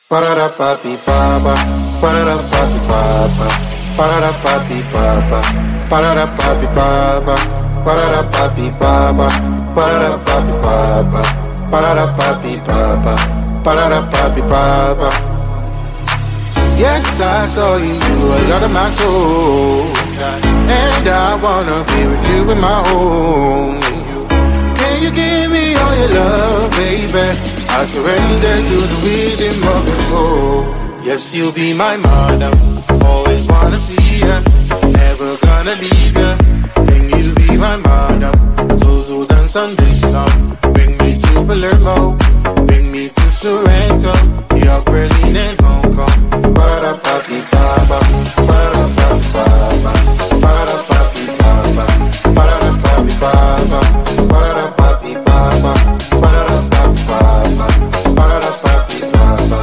Ba-da-da-ba-dee-ba-ba, ba-da-da-ba-dee-ba-ba, ba-da-da-ba-dee-ba-ba, ba-da-da-ba-dee-ba-ba, ba-da-da-ba-dee-ba-ba, ba-da-da-ba-dee-ba-ba, ba-da-da-ba-dee-ba-ba, ba-da-da-ba-dee-ba-ba. Yes, I saw you a lot of my soul, and I wanna be with you in my home. Can you give me all your love, baby? I surrender to the rhythm of your soul. Yes, you'll be my mother, always wanna see ya, never gonna leave ya. Can you be my mother? So dance on this song. Bring me to Palermo, bring me to Sorrento, New York, Berlin and Hong Kong. Ba-da-da-ba-dee-ba-ba, ba-da-da-ba-dee-ba-ba, ba-da-da-ba-dee-ba-ba, ba-da-da-ba-dee-ba-ba, ba-da-da-ba-dee-ba-ba, ba-da-da-ba-dee-ba-ba, ba-da-da-ba-dee-ba-ba,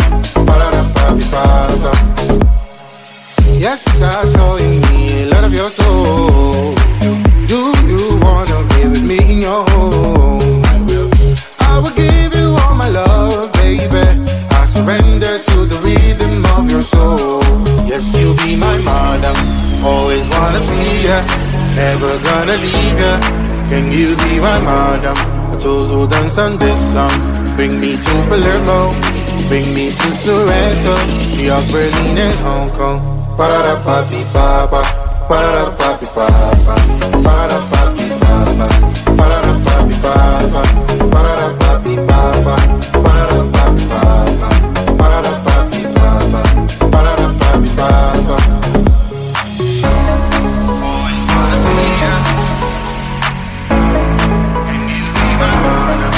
ba-da-da-ba-dee-ba-ba. Yes, I saw in me a lot of your soul. Do you wanna be with me in your home? I will give you all my love, baby. I surrender to the rhythm of your soul. Yes, you'll be my madam, always wanna see ya, never gonna leave ya. Can you be my madam? Those who dance on this song. Bring me to Palermo, bring me to Sorrento, New York, Berlin and Hong Kong. Ba-da-da-ba-dee-ba-ba, ba-da-da-ba-dee-ba-ba, ba-da-da-ba-dee-ba-ba, ba-da-da-ba-dee-ba-ba, ba-da-da-ba-dee-ba-ba, ba-da-da-ba-dee-ba-ba, ba-da-da-ba-dee-ba-ba, ba-da-da-ba-dee-ba-ba. Always wanna see ya, and you be my mother.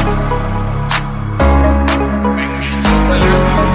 Bring me to Palermo.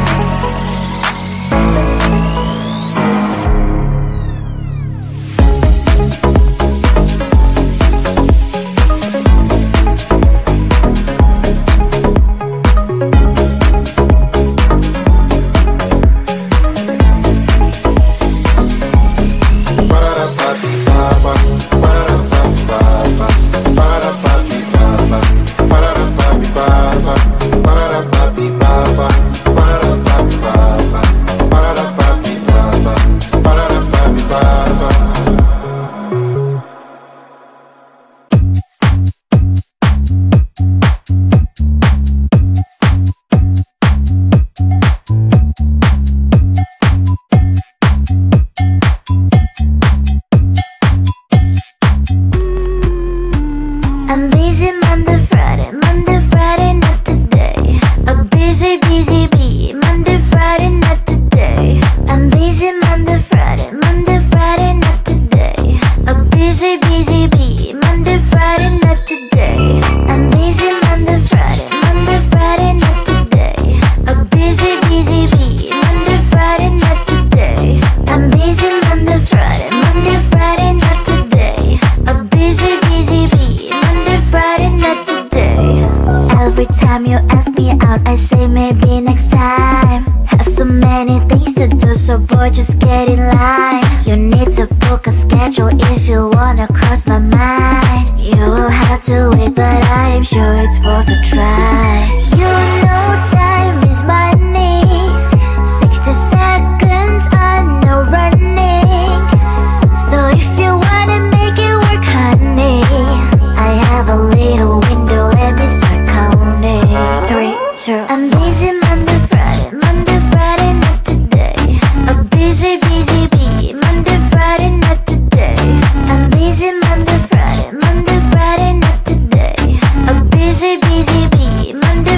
book a schedule if you wanna cross my mind. You will have to wait, but I am sure it's worth a try. You know time is money. 60 seconds are no running. So if you wanna make it work, honey, I have a little window, let me start counting. 3, 2, I'm busy Monday, Friday, not today. A busy, Monday, Friday, not today. I'm busy Monday, Friday, not today. A busy, Monday,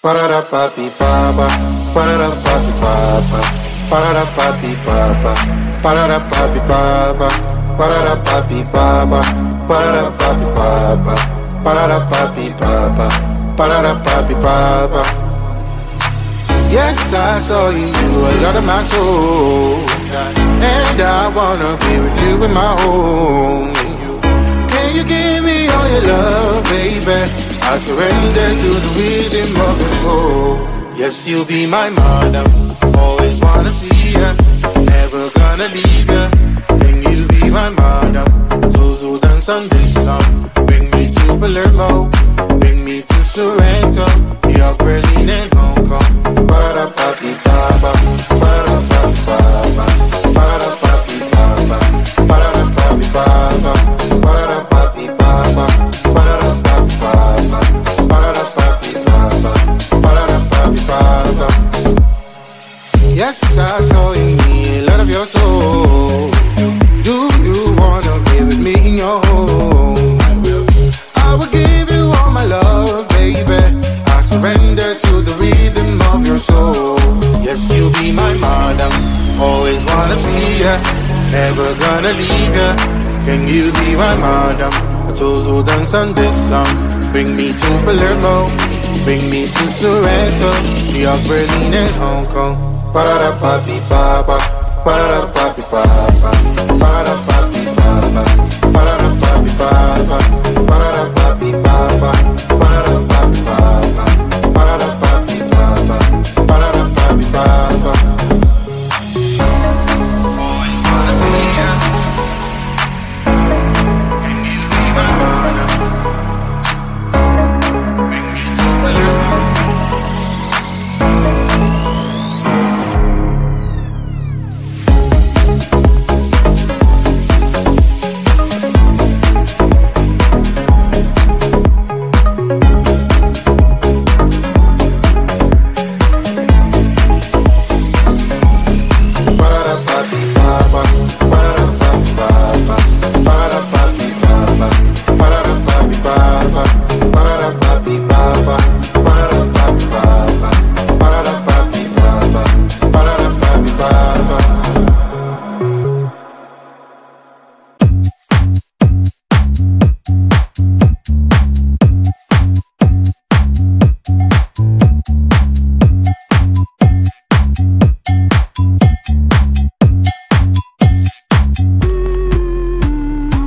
Ba-da-da-ba-bi-ba-ba, ba-da-da-ba-bi-ba-ba, ba-da-da-ba-bi-ba-ba, ba-da-da-ba-bi-ba-ba, ba-da-da-ba-bi-ba-ba, ba-da-da-ba-bi-ba-ba, ba-da-da-ba-bi-ba-ba, ba-da-da-ba-bi-ba-ba. Yes, I saw you a lot of my soul, and I wanna be with you in my home. Can you give me all your love, baby? I surrender to the rhythm of your soul. Yes, you'll be my mother, always wanna see ya, never gonna leave ya. Can you be my mother? So dance on this song. Bring me to Palermo, bring me to Sorrento, York, Berlin and Hong Kong. Ba-da-da-ba-bi-ba-ba, ba-da-da-ba-bi-ba-ba, ba-da-da-ba-bi-ba-ba, ba-da-da-ba-bi-ba-ba, ba-da-da-ba-bi-ba-ba, ba-da-da-ba-bi-ba-ba, ba-da-da-ba-bi-ba-ba, ba-da-da-ba-bi-ba-ba. Yes, I saw in me a lot of your soul. Do you wanna be with me in your home? I will give you all my love, baby. I surrender to the rhythm of your soul. Yes, you'll be my mother, always wanna see ya, never gonna leave ya. Can you be my mother? Those who dance on this song. Bring me to Palermo, bring me to Sorrento, New York, Berlin and Hong Kong. Ba-da-da-ba-bi-ba-ba, ba-da-da-ba-bi-ba-ba, ba-da-da-ba-bi-ba-ba, ba-da-da-ba-bi-ba-ba, ba-da-da-ba-bi-ba-ba, ba-da-da-ba-bi-ba-ba, ba-da-da-ba-bi-ba-ba, ba-da-da-ba-bi-ba-ba. Always wanna see ya. Can you be my mother? Bring me to Palermo.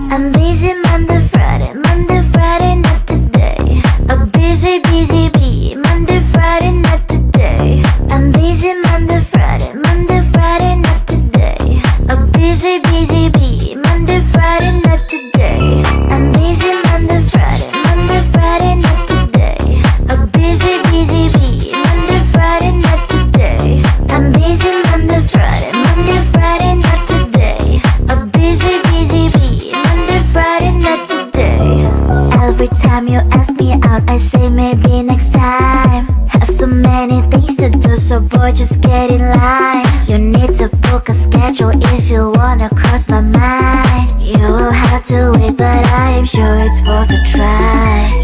I'm busy Monday, Friday, not today. A busy bee, Monday, Friday, not today. I'm busy Monday, Friday, not today. A busy bee, Monday, Friday, not today. I'm busy Monday, Friday, not today. A busy bee, Monday, Friday, not today. I'm busy Monday, Friday, not today. A busy bee, Monday, Friday, not today. Every time you ask me out, I say maybe next time. Have so many things to do, so boy, just get in line. You need to book a schedule if you wanna cross my mind. You will have to wait, but I am sure it's worth a try.